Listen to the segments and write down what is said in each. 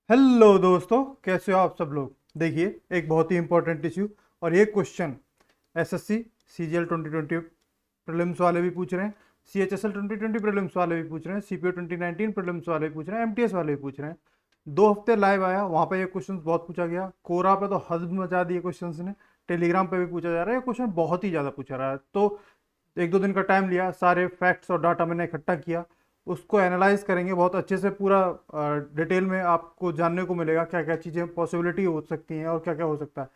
Hello दोस्तों, कैसे हो आप सब लोग। देखिए, एक बहुत ही इंपॉर्टेंट इश्यू और ये क्वेश्चन एसएससी सीजीएल 2020 प्रीलिम्स वाले भी पूछ रहे हैं, सीएचएसएल 2020 प्रीलिम्स वाले भी पूछ रहे हैं, सीपीओ 2019 प्रीलिम्स वाले भी पूछ रहे हैं, एमटीएस वाले भी पूछ रहे हैं। 2 हफ्ते लाइव आया, वहाँ पे ये क्वेश्चन बहुत पूछा गया। कोरा पे तो हद मचा दिए क्वेश्चन ने। टेलीग्राम पे भी पूछा जा रहा है, ये क्वेश्चन बहुत ही ज़्यादा पूछा रहा है। तो 1-2 दिन का टाइम लिया, सारे फैक्ट्स और डाटा मैंने इकट्ठा किया, उसको एनालाइज करेंगे बहुत अच्छे से। पूरा डिटेल में आपको जानने को मिलेगा क्या क्या चीज़ें पॉसिबिलिटी हो सकती हैं और क्या क्या हो सकता है।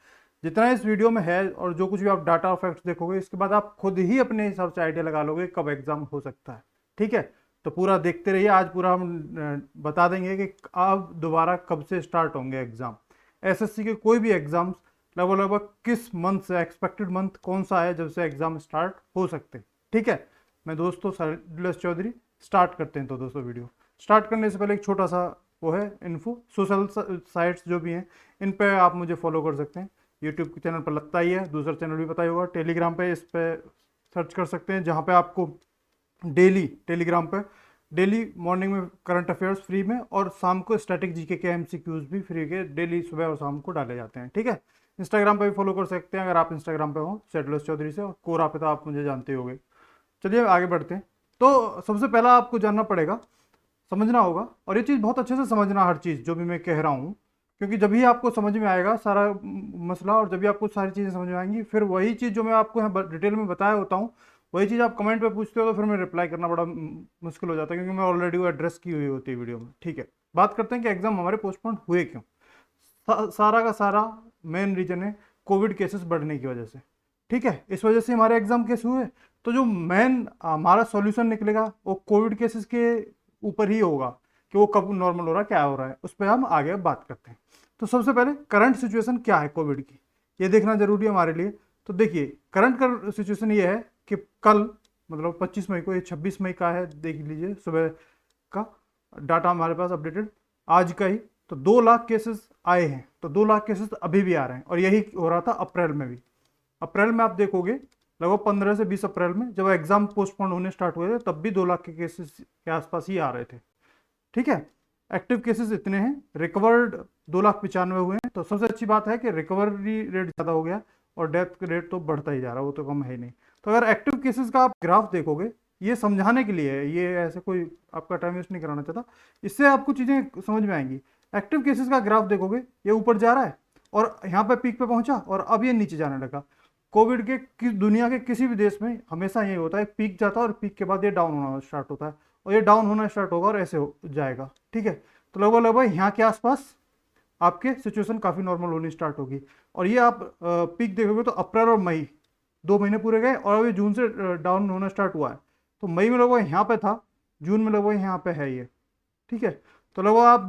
जितना इस वीडियो में है और जो कुछ भी आप डाटा और फैक्ट्स देखोगे, इसके बाद आप खुद ही अपने हिसाब से आइडिया लगा लोगे कब एग्जाम हो सकता है। ठीक है, तो पूरा देखते रहिए। आज पूरा हम बता देंगे कि अब दोबारा कब से स्टार्ट होंगे एग्जाम। एसएससी के कोई भी एग्जाम्स लगभग लगभग किस मंथ से, एक्सपेक्टेड मंथ कौन सा है जब से एग्जाम स्टार्ट हो सकते हैं। ठीक है, मैं दोस्तों शैलेश चौधरी, स्टार्ट करते हैं। तो दोस्तों, वीडियो स्टार्ट करने से पहले एक छोटा सा वो है इन्फो। सोशल साइट्स जो भी हैं, इन पे आप मुझे फॉलो कर सकते हैं। यूट्यूब के चैनल पर लगता ही है, दूसरा चैनल भी पता ही होगा। टेलीग्राम पे इस पे सर्च कर सकते हैं, जहाँ पे आपको डेली, टेलीग्राम पे डेली मॉर्निंग में करंट अफेयर्स फ्री में, और शाम को स्टैटिक जीके के एमसीक्यूज भी फ्री के डेली सुबह और शाम को डाले जाते हैं। ठीक है, इंस्टाग्राम पे भी फॉलो कर सकते हैं अगर आप इंस्टाग्राम पे हो, शैलेश चौधरी से। और कोरा पे तो आप मुझे जानते होंगे। चलिए आगे बढ़ते हैं। तो सबसे पहला आपको जानना पड़ेगा, समझना होगा, और ये चीज़ बहुत अच्छे से समझना, हर चीज़ जो भी मैं कह रहा हूँ, क्योंकि जब ही आपको समझ में आएगा सारा मसला, और जब भी आपको सारी चीज़ें समझ में आएंगी, फिर वही चीज़ जो मैं आपको यहाँ डिटेल में बताया होता हूँ, वही चीज़ आप कमेंट पे पूछते हो, तो फिर मैं रिप्लाई करना बड़ा मुश्किल हो जाता है, क्योंकि मैं ऑलरेडी वो एड्रेस की हुई होती है वीडियो में। ठीक है, बात करते हैं कि एग्जाम हमारे पोस्टपोन हुए क्यों। सारा का सारा मेन रीजन है कोविड केसेस बढ़ने की वजह से। ठीक है, इस वजह से हमारे एग्जाम केस हुए। तो जो मेन हमारा सॉल्यूशन निकलेगा वो कोविड केसेस के ऊपर ही होगा, कि वो कब नॉर्मल हो रहा है, क्या हो रहा है, उस पर हम आगे बात करते हैं। तो सबसे पहले करंट सिचुएशन क्या है कोविड की, ये देखना जरूरी है हमारे लिए। तो देखिए, करंट सिचुएशन ये है कि कल, मतलब 25 मई को, ये 26 मई का है, देख लीजिए सुबह का डाटा हमारे पास अपडेटेड आज का ही। तो 2 लाख केसेस आए हैं, तो 2 लाख केसेस अभी भी आ रहे हैं, और यही हो रहा था अप्रैल में भी। अप्रैल में आप देखोगे लगभग 15 से 20 अप्रैल में, जब एग्जाम पोस्टपोन होने स्टार्ट हुए थे, तब भी 2 लाख के केसेस के आसपास ही आ रहे थे। ठीक है, एक्टिव केसेस इतने हैं, रिकवर्ड 2,95,000 हुए हैं। तो सबसे अच्छी बात है कि रिकवरी रेट ज़्यादा हो गया, और डेथ रेट तो बढ़ता ही जा रहा है, वो तो कम है ही नहीं। तो अगर एक्टिव केसेस का आप ग्राफ देखोगे, ये समझाने के लिए है, ये ऐसे कोई आपका टाइम वेस्ट नहीं कराना चाहता, इससे आपको चीज़ें समझ में आएंगी। एक्टिव केसेस का ग्राफ देखोगे, ये ऊपर जा रहा है, और यहाँ पे पीक पे पहुंचा, और अब ये नीचे जाने लगा। कोविड के दुनिया के किसी भी देश में हमेशा ये होता है, पीक जाता है और पीक के बाद ये डाउन होना स्टार्ट होता है, और ये डाउन होना स्टार्ट होगा और ऐसे हो जाएगा। ठीक है, तो लगभग लगभग यहाँ के आसपास आपके सिचुएशन काफ़ी नॉर्मल होनी स्टार्ट होगी। और ये आप पीक देखोगे तो अप्रैल और मई 2 महीने पूरे गए, और अभी जून से डाउन होना स्टार्ट हुआ है। तो मई में लगभग यहाँ पे था, जून में लगभग यहाँ पे है ये। ठीक है, तो लगभग आप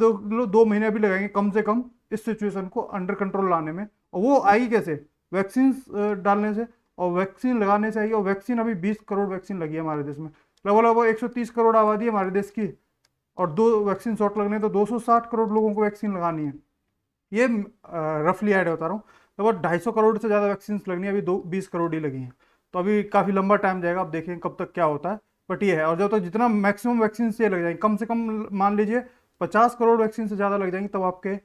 2 महीने अभी लगाएंगे कम से कम इस सिचुएशन को अंडर कंट्रोल लाने में। और वो आएगी कैसे? वैक्सीन डालने से, और वैक्सीन लगाने से आएगी। और वैक्सीन अभी 20 करोड़ वैक्सीन लगी है हमारे देश में। लगभग लगभग 130 करोड़ आबादी है हमारे देश की, और 2 वैक्सीन शॉट लगने, तो 260 करोड़ लोगों को वैक्सीन लगानी है। ये रफली आइडिया बता रहा हूँ। लगभग 250 करोड़ से ज़्यादा वैक्सीन लगनी है, अभी 20 करोड़ ही लगी हैं। तो अभी काफ़ी लंबा टाइम जाएगा, अब देखें कब तक क्या होता है। बट ये है, और जब तक जितना मैक्सिमम वैक्सीन से लग जाएंगे, कम से कम मान लीजिए 50 करोड़ वैक्सीन से ज़्यादा लग जाएंगे, तब आपके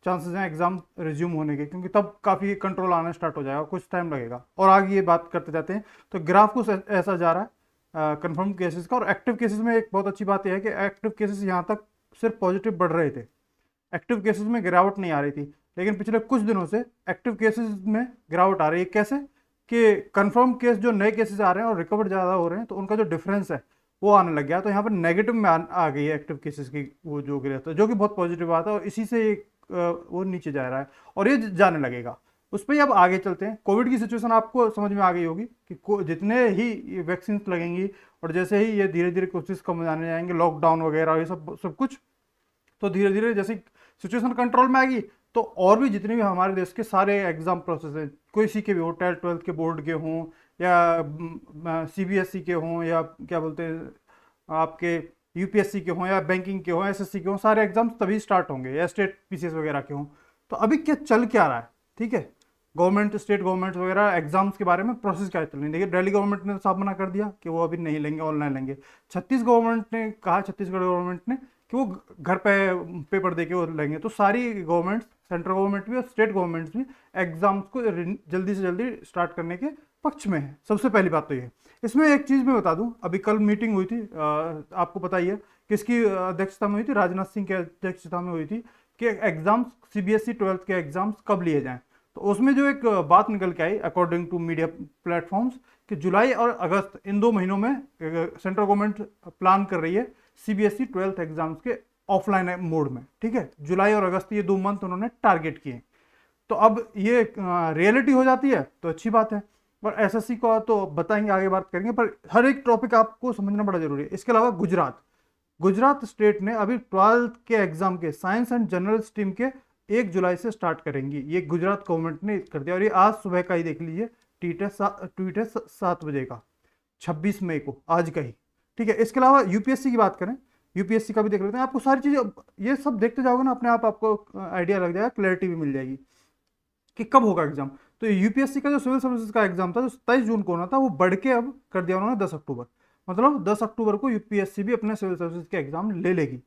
चांसेस हैं एग्जाम रिज्यूम होने के, क्योंकि तब काफ़ी कंट्रोल आना स्टार्ट हो जाएगा, कुछ टाइम लगेगा। और आगे ये बात करते जाते हैं। तो ग्राफ कुछ ऐसा जा रहा है कंफर्म केसेस का। और एक्टिव केसेस में एक बहुत अच्छी बात यह है कि एक्टिव केसेस यहाँ तक सिर्फ पॉजिटिव बढ़ रहे थे, एक्टिव केसेस में गिरावट नहीं आ रही थी। लेकिन पिछले कुछ दिनों से एक्टिव केसेस में गिरावट आ रही है। कैसे? कि कंफर्म केस, जो नए केसेस आ रहे हैं और रिकवर ज़्यादा हो रहे हैं, तो उनका जो डिफरेंस है वो आने लग गया। तो यहाँ पर नेगेटिव में आ गई है एक्टिव केसेस की वो जो गिरा था, जो कि बहुत पॉजिटिव बात है, और इसी से वो नीचे जा रहा है, और ये जाने लगेगा। उस पर अब आगे चलते हैं। कोविड की सिचुएशन आपको समझ में आ गई होगी कि जितने ही वैक्सीन लगेंगी, और जैसे ही ये धीरे धीरे कोशिश कम जाने जाएंगे, लॉकडाउन वगैरह ये सब सब कुछ, तो धीरे धीरे जैसे सिचुएशन कंट्रोल में आएगी, तो और भी जितने भी हमारे देश के सारे एग्जाम प्रोसेस हैं, कोई सी के भी हो, 10th 12th के बोर्ड के हों, या सीबीएसई के हों, या क्या बोलते हैं आपके यूपीएससी के हों, या बैंकिंग के हों, एसएससी के हों, सारे एग्जाम्स तभी स्टार्ट होंगे, या स्टेट पीसीएस वगैरह के हों। तो अभी क्या चल क्या रहा है? ठीक है, गवर्नमेंट, स्टेट गवर्नमेंट वगैरह एग्जाम्स के बारे में प्रोसेस क्या चल रही है। देखिए, दिल्ली गवर्नमेंट ने साफ मना कर दिया कि वो अभी नहीं लेंगे, ऑनलाइन लेंगे। छत्तीसगढ़ गवर्नमेंट ने कि वो घर पे पेपर दे के वो लेंगे। तो सारी गवर्नमेंट्स, सेंट्रल गवर्नमेंट भी और स्टेट गवर्नमेंट्स भी एग्जाम्स को जल्दी से जल्दी स्टार्ट करने के पक्ष में है। सबसे पहली बात तो ये। इसमें एक चीज़ मैं बता दूं, अभी कल मीटिंग हुई थी, आपको पता ही है किसकी अध्यक्षता में हुई थी, राजनाथ सिंह की अध्यक्षता में हुई थी, कि एग्जाम्स सीबीएसई 12th के एग्जाम्स कब लिए जाएं। तो उसमें जो एक बात निकल के आई अकॉर्डिंग टू मीडिया प्लेटफॉर्म्स, कि जुलाई और अगस्त इन 2 महीनों में सेंट्रल गवर्नमेंट प्लान कर रही है सीबीएसई 12th एग्जाम्स के ऑफलाइन मोड में। ठीक है, जुलाई और अगस्त ये 2 मंथ उन्होंने टारगेट किए। तो अब ये रियलिटी हो जाती है तो अच्छी बात है, पर एसएससी को तो बताएंगे, आगे बात करेंगे, पर हर एक टॉपिक आपको समझना बड़ा जरूरी है। इसके अलावा गुजरात स्टेट ने अभी 12th के एग्जाम के साइंस एंड जनरल स्ट्रीम के 1 जुलाई से स्टार्ट करेंगी, ये गुजरात गवर्नमेंट ने कर दिया। और ये आज सुबह का ही देख लीजिए, ट्वीट है 7 बजे का, 26 मई को, आज का ही। ठीक है, इसके अलावा यूपीएससी की बात करें, यूपीएससी का भी देख लेते हैं। आपको सारी चीजें ये सब देखते जाओगे ना, अपने आप आपको आइडिया लग जाएगा, क्लैरिटी भी मिल जाएगी कि कब होगा एग्जाम। तो यूपीएससी का जो सिविल सर्विसेज का एग्जाम था, जो 27 जून को होना था, वो बढ़ के अब कर दिया उन्होंने 10 अक्टूबर। मतलब 10 अक्टूबर को यूपीएससी भी अपने सिविल सर्विसेज के एग्जाम ले लेगी।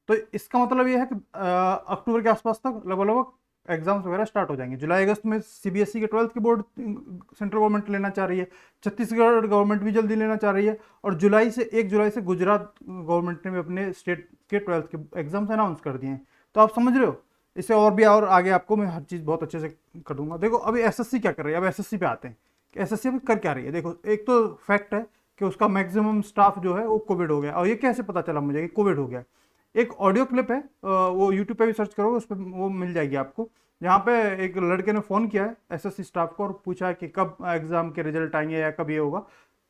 तो इसका मतलब ये है कि अक्टूबर के आसपास तक लगभग एग्जाम्स वगैरह स्टार्ट हो जाएंगे। जुलाई अगस्त में सीबीएसई के 12th के बोर्ड सेंट्रल गवर्नमेंट लेना चाह रही है, छत्तीसगढ़ गवर्नमेंट भी जल्दी लेना चाह रही है, और 1 जुलाई से गुजरात गवर्नमेंट ने भी अपने स्टेट के 12th के एग्जाम्स अनाउंस कर दिए हैं। तो आप समझ रहे हो, इसे और भी और आगे आपको मैं हर चीज़ बहुत अच्छे से कर दूंगा। देखो अभी एसएससी क्या कर रही है, अब एसएससी पे आते हैं कि एसएससी अभी कर क्या रही है। देखो, एक तो फैक्ट है कि उसका मैक्सिमम स्टाफ जो है वो कोविड हो गया। और ये कैसे पता चला मुझे कि कोविड हो गया? एक ऑडियो क्लिप है, वो यूट्यूब पे भी सर्च करोगे, उस पर वो मिल जाएगी आपको, जहाँ पे एक लड़के ने फ़ोन किया है एसएससी स्टाफ को और पूछा है कि कब एग्ज़ाम के रिजल्ट आएंगे या कब ये होगा।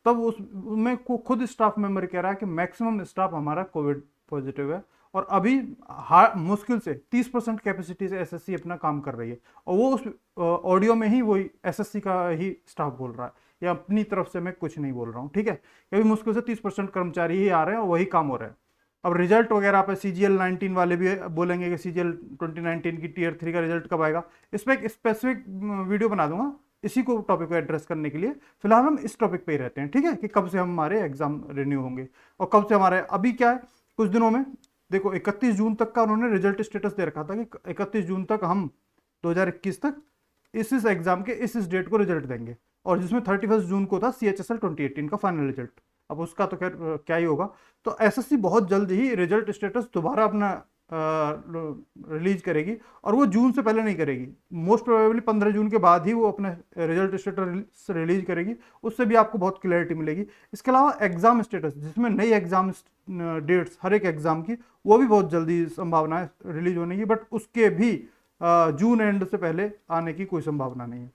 तब उसमें को खुद स्टाफ मेंबर कह रहा है कि मैक्सिमम स्टाफ हमारा कोविड पॉजिटिव है, और अभी मुश्किल से 30% कैपेसिटी से एसएससी अपना काम कर रही है। और वो उस ऑडियो में ही वही एसएससी का ही स्टाफ बोल रहा है, या अपनी तरफ से मैं कुछ नहीं बोल रहा हूँ। ठीक है, क्योंकि मुश्किल से 30% कर्मचारी ही आ रहे हैं और वही काम हो रहा है। अब रिजल्ट वगैरह पे सीजीएल 19 वाले भी बोलेंगे कि सीजीएल 2019 की टीयर 3 का रिजल्ट कब आएगा। इस पर एक स्पेसिफिक वीडियो बना दूंगा इसी को टॉपिक को एड्रेस करने के लिए। फिलहाल हम इस टॉपिक पे ही रहते हैं, ठीक है, कि कब से हमारे एग्जाम रिन्यू होंगे और कब से हमारे, अभी क्या है कुछ दिनों में देखो 31 जून तक का उन्होंने रिजल्ट स्टेटस दे रखा था कि 31 जून तक हम 2021 तक इस एग्जाम के इस डेट को रिजल्ट देंगे, और जिसमें 31 जून को था CHSL 2018 का फाइनल रिजल्ट। अब उसका तो खैर क्या ही होगा। तो एसएससी बहुत जल्द ही रिजल्ट स्टेटस दोबारा अपना रिलीज करेगी, और वो जून से पहले नहीं करेगी, मोस्ट प्रोबेबली 15 जून के बाद ही वो अपना रिजल्ट स्टेटस रिलीज करेगी। उससे भी आपको बहुत क्लैरिटी मिलेगी। इसके अलावा एग्जाम स्टेटस, जिसमें नई एग्जाम डेट्स हर एक एग्जाम की, वो भी बहुत जल्दी संभावना है रिलीज होने की, बट उसके भी जून एंड से पहले आने की कोई संभावना नहीं है।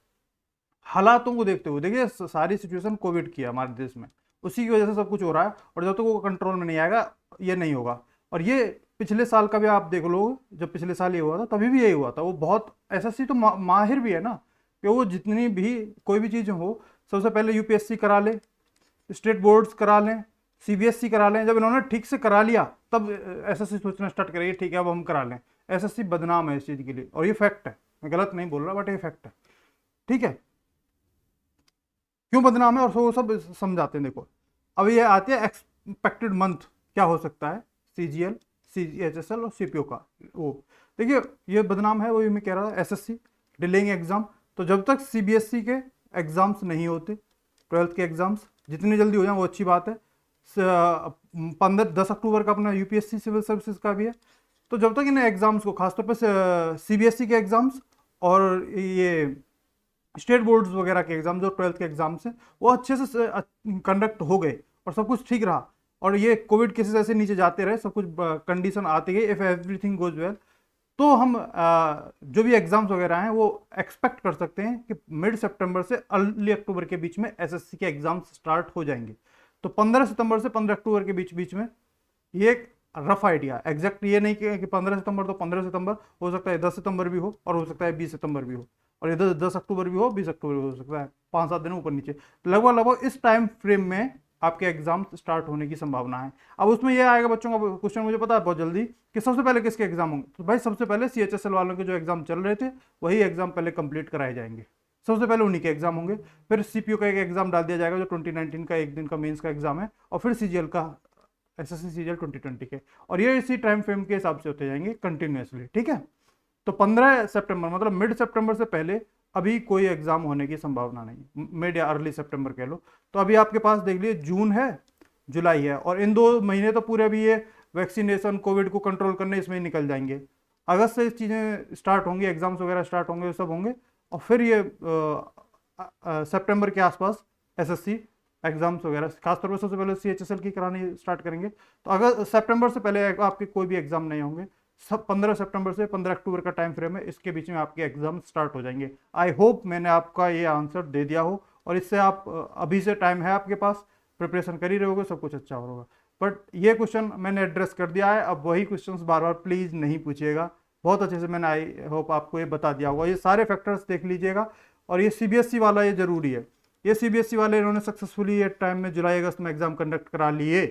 हालातों को देखते हुए, देखिए सारी सिचुएशन कोविड की है हमारे देश में, उसी की वजह से सब कुछ हो रहा है, और जब तक वो कंट्रोल में नहीं आएगा ये नहीं होगा। और ये पिछले साल का भी आप देख लो, जब पिछले साल ये हुआ था तभी भी यही हुआ था। वो बहुत एसएससी तो माहिर भी है ना, कि वो जितनी भी कोई भी चीज़ हो, सबसे पहले यूपीएससी करा ले, स्टेट बोर्ड्स करा लें, सीबीएसई करा लें। जब इन्होंने ठीक से करा लिया तब एसएससी सोचना स्टार्ट करेगी ठीक है अब हम करा लें। एसएससी बदनाम है इस चीज़ के लिए, और ये फैक्ट है, मैं गलत नहीं बोल रहा, बट ये फैक्ट है। ठीक है, क्यों बदनाम है और वो सब समझाते हैं। देखो अब ये आती है एक्सपेक्टेड मंथ क्या हो सकता है सीजीएल, CHSL और सीपीओ का। वो देखिए ये बदनाम है, वही मैं कह रहा था, एसएससी डिलेइंग एग्जाम। तो जब तक सीबीएसई के एग्जाम्स नहीं होते, 12th के एग्जाम्स जितनी जल्दी हो जाए वो अच्छी बात है। 10 अक्टूबर का अपना यूपीएससी सिविल सर्विसेज का भी है। तो जब तक इन एग्जाम्स को, खासतौर पर सीबीएसई के एग्जाम्स और ये स्टेट बोर्ड्स वगैरह के एग्जाम, जो 12th के एग्जाम्स हैं, वो अच्छे से कंडक्ट हो गए और सब कुछ ठीक रहा, और ये कोविड केसेस ऐसे नीचे जाते रहे, सब कुछ कंडीशन आती गई, इफ एवरीथिंग गोज वेल, तो हम जो भी एग्जाम्स वगैरह हैं वो एक्सपेक्ट कर सकते हैं कि मिड सितंबर से अर्ली अक्टूबर के बीच में एसएससी के एग्जाम्स स्टार्ट हो जाएंगे। तो 15 सितंबर से 15 अक्टूबर के बीच में, ये एक रफ आइडिया, एग्जैक्ट ये नहीं कि 15 सितंबर तो 15 सितंबर हो सकता है, 10 सितंबर भी हो, और हो सकता है 20 सितंबर भी हो, और ये 10 अक्टूबर भी हो, 20 अक्टूबर भी हो सकता है, 5-7 दिन ऊपर नीचे। लगभग इस टाइम फ्रेम में आपके एग्जाम स्टार्ट होने की संभावना है। अब उसमें ये आएगा बच्चों का क्वेश्चन, मुझे पता है बहुत जल्दी, कि सबसे पहले किसके एग्जाम होंगे। तो भाई सबसे पहले CHSL वालों के जो एग्जाम चल रहे थे वही एग्जाम पहले कंप्लीट कराए जाएंगे, सबसे पहले उन्हीं के एग्जाम होंगे। फिर सीपीओ का एक एग्जाम डाल दिया जाएगा जो 2019 का 1 दिन का मेंस का एग्जाम है, और फिर सीजीएल का एसएससी सीजीएल 2020 के, और ये इसी टाइम फ्रेम के हिसाब से होते जाएंगे कंटिन्यूसली, ठीक है। तो 15 सितंबर मतलब मिड सितंबर से पहले अभी कोई एग्जाम होने की संभावना नहीं, मिड या अर्ली सितंबर कह लो। तो अभी आपके पास देख लीजिए जून है, जुलाई है, और इन 2 महीने तो पूरे अभी ये वैक्सीनेशन कोविड को कंट्रोल करने इसमें ही निकल जाएंगे। अगस्त से चीज़ें स्टार्ट होंगी, एग्जाम्स वगैरह स्टार्ट होंगे, सब होंगे, और फिर ये सितंबर के आसपास एसएससी एग्जाम्स वगैरह खासतौर पर सबसे पहले सीएचएसएल की करानी स्टार्ट करेंगे। तो अगर सितंबर से पहले आपके कोई भी एग्जाम नहीं होंगे, सब 15 सितंबर से 15 अक्टूबर का टाइम फ्रेम है, इसके बीच में आपके एग्जाम स्टार्ट हो जाएंगे। आई होप मैंने आपका ये आंसर दे दिया हो, और इससे आप अभी से टाइम है आपके पास, प्रिपरेशन कर ही रहोगे, सब कुछ अच्छा होगा। बट ये क्वेश्चन मैंने एड्रेस कर दिया है, अब वही क्वेश्चंस बार बार प्लीज़ नहीं पूछिएगा, बहुत अच्छे से मैंने आई होप आपको ये बता दिया होगा। ये सारे फैक्टर्स देख लीजिएगा, और ये सीबीएसई वाला ये जरूरी है, ये सीबीएसई वाले इन्होंने सक्सेसफुली ये टाइम में जुलाई अगस्त में एग्जाम कंडक्ट करा लिए,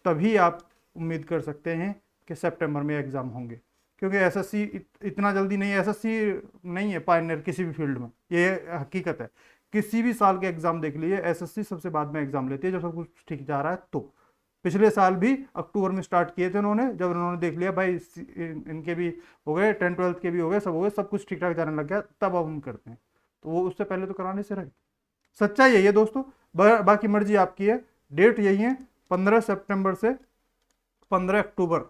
तभी आप उम्मीद कर सकते हैं कि सितंबर में एग्जाम होंगे, क्योंकि एसएससी इतना जल्दी नहीं, एसएससी नहीं है पायनियर किसी भी फील्ड में, ये हकीकत है। किसी भी साल के एग्जाम देख लीजिए, एसएससी सबसे बाद में एग्जाम लेती है जब सब कुछ ठीक जा रहा है। तो पिछले साल भी अक्टूबर में स्टार्ट किए थे उन्होंने, जब उन्होंने देख लिया भाई इनके भी हो गए, 10-12 के भी हो गए, सब हो गए, सब कुछ ठीक ठाक जाने लग गया, तब अब हम करते हैं। तो वो उससे पहले तो कराने से रहे। सच्चाई यही है दोस्तों, बाकी मर्जी आपकी है। डेट यही है 15 सितंबर से 15 अक्टूबर,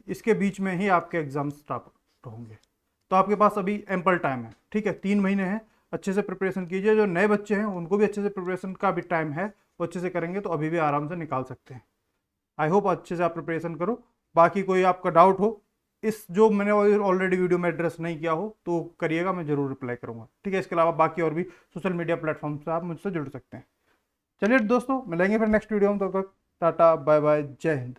इसके बीच में ही आपके एग्जाम स्टार्ट होंगे। तो आपके पास अभी एम्पल टाइम है, ठीक है, 3 महीने हैं, अच्छे से प्रिपरेशन कीजिए। जो नए बच्चे हैं उनको भी अच्छे से प्रिपरेशन का भी टाइम है, वो अच्छे से करेंगे तो अभी भी आराम से निकाल सकते हैं। आई होप अच्छे से आप प्रिपरेशन करो। बाकी कोई आपका डाउट हो, इस जो मैंने ऑलरेडी वीडियो में एड्रेस नहीं किया हो तो करिएगा, मैं जरूर रिप्लाई करूंगा, ठीक है। इसके अलावा बाकी और भी सोशल मीडिया प्लेटफॉर्म से आप मुझसे जुड़ सकते हैं। चलिए दोस्तों, मिलेंगे फिर नेक्स्ट वीडियो में, तब तक टाटा बाय बाय, जय हिंद।